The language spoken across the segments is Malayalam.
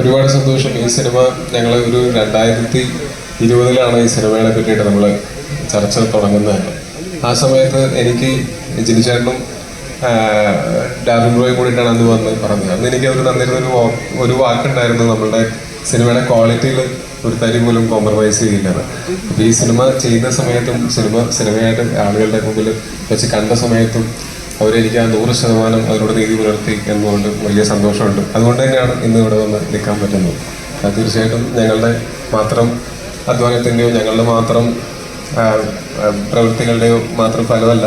ഒരുപാട് സന്തോഷം. ഈ സിനിമ ഞങ്ങൾ ഒരു 2020 ഈ സിനിമയെ പറ്റിയിട്ട് നമ്മൾ ചർച്ച തുടങ്ങുന്നത്. ആ സമയത്ത് എനിക്ക് ജിനിച്ചേട്ടനും ഡാർവിൻ റോയും കൂടിയിട്ടാണ് അന്ന് വന്ന് പറഞ്ഞത്. അന്ന് എനിക്ക് അവർ തന്നിരുന്ന ഒരു വാക്കുണ്ടായിരുന്നു, നമ്മളുടെ സിനിമയുടെ ക്വാളിറ്റിയിൽ ഒരു തരി പോലും കോംപ്രമൈസ് ചെയ്യില്ലെന്ന്. അപ്പോൾ ഈ സിനിമ ചെയ്യുന്ന സമയത്തും സിനിമയായിട്ട് ആളുകളുടെ മുമ്പിൽ വെച്ച് കണ്ട സമയത്തും അവരെനിക്ക് ആ 100% അവരോട് നീതി പുലർത്തി എന്നുകൊണ്ട് വലിയ സന്തോഷമുണ്ട്. അതുകൊണ്ട് തന്നെയാണ് ഇന്ന് ഇവിടെ വന്ന് നിൽക്കാൻ പറ്റുന്നത്. തീർച്ചയായിട്ടും ഞങ്ങളുടെ മാത്രം അധ്വാനത്തിൻ്റെയോ ഞങ്ങളുടെ മാത്രം പ്രവൃത്തികളുടെയോ മാത്രം ഫലമല്ല.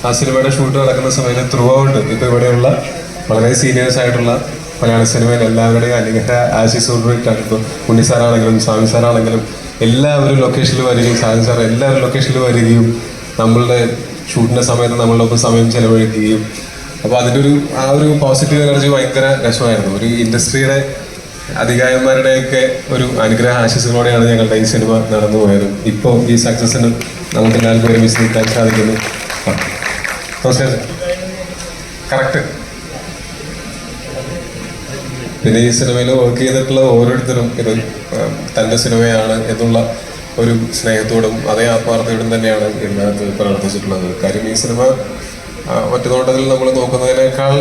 ആ സിനിമയുടെ ഷൂട്ട് നടക്കുന്ന സമയത്ത് ത്രൂ ഔട്ട് ഇപ്പോൾ ഇവിടെയുള്ള വളരെ സീനിയേഴ്സ് ആയിട്ടുള്ള മലയാള സിനിമയിൽ എല്ലാവരുടെയും അനുഗ്രഹ ആശീസ്സോടുകൂടിയിട്ടാണ്. ഇപ്പോൾ ഉണ്ണി സാറാണെങ്കിലും സ്വാമി സാറാണെങ്കിലും എല്ലാവരും ലൊക്കേഷനിൽ വരികയും സാജൻ സാർ എല്ലാവരും ലൊക്കേഷനിൽ വരികയും നമ്മളുടെ ഷൂട്ടിൻ്റെ സമയത്ത് നമ്മളൊപ്പം സമയം ചെലവഴിക്കുകയും, അപ്പോൾ അതിൻ്റെ ആ ഒരു പോസിറ്റീവ് എനർജി ഭയങ്കര രസമായിരുന്നു. ഒരു ഇൻഡസ്ട്രിയുടെ അധികായന്മാരുടെയൊക്കെ ഒരു അനുഗ്രഹ ആശംസകളോടെയാണ് ഞങ്ങളുടെ ഈ സിനിമ നടന്നു പോയത്. ഇപ്പോൾ ഈ സക്സസിന് നമുക്ക് എല്ലാവർക്കും ഒരുമിച്ച് നിൽക്കാൻ സാധിക്കുന്നു. നമസ്കാരം. കറക്റ്റ്. പിന്നെ ഈ സിനിമയിൽ വർക്ക് ചെയ്തിട്ടുള്ള ഓരോരുത്തരും ഇത് തൻ്റെ സിനിമയാണ് എന്നുള്ള ഒരു സ്നേഹത്തോടും അതേ ആത്മാർത്ഥയോടും തന്നെയാണ് ഇതിനകത്ത് പ്രവർത്തിച്ചിട്ടുള്ളത്. കാര്യം ഈ സിനിമ ഒറ്റ നോട്ടത്തിൽ നമ്മൾ നോക്കുന്നതിനേക്കാൾ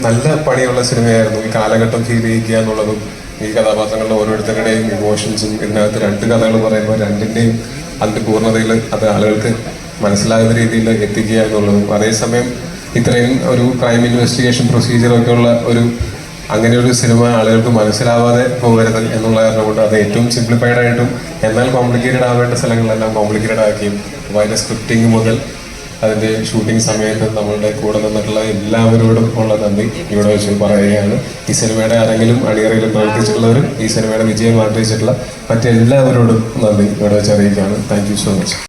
നല്ല പണിയുള്ള സിനിമയായിരുന്നു. ഈ കാലഘട്ടം ഫീൽ ചെയ്യിക്കുക എന്നുള്ളതും ഈ കഥാപാത്രങ്ങളുടെ ഓരോരുത്തരുടെയും ഇമോഷൻസും ഇതിനകത്ത് 2 കഥകൾ പറയുമ്പോൾ 2ൻ്റെയും അതിൻ്റെ പൂർണ്ണതയിൽ അത് ആളുകൾക്ക് മനസ്സിലാകുന്ന രീതിയിൽ എത്തിക്കുക എന്നുള്ളതും, അതേസമയം ഇത്രയും ഒരു ക്രൈം ഇൻവെസ്റ്റിഗേഷൻ പ്രൊസീജിയറൊക്കെ ഉള്ള അങ്ങനെ ഒരു സിനിമ ആളുകൾക്ക് മനസ്സിലാവാതെ പോകരുത് എന്നുള്ള കാരണം കൊണ്ട് അത് ഏറ്റവും സിംപ്ലിഫൈഡ് ആയിട്ടും എന്നാൽ കോംപ്ലിക്കേറ്റഡ് ആവേണ്ട സ്ഥലങ്ങളെല്ലാം കോംപ്ലിക്കേറ്റഡ് ആക്കിയും, അപ്പോൾ അതിൻ്റെ സ്ക്രിപ്റ്റിംഗ് മുതൽ അതിൻ്റെ ഷൂട്ടിംഗ് സമയത്ത് നമ്മളുടെ കൂടെ നിന്നിട്ടുള്ള എല്ലാവരോടും ഉള്ള നന്ദി ഇവിടെ വെച്ച് പറയുകയാണ്. ഈ സിനിമയുടെ ആരെങ്കിലും അണിയറയിൽ പ്രവർത്തിച്ചിട്ടുള്ളവരും ഈ സിനിമയുടെ വിജയം ആഗ്രഹിച്ചിട്ടുള്ള മറ്റെല്ലാവരോടും നന്ദി ഇവിടെ വെച്ച് അറിയിക്കുകയാണ്. Thank you so much.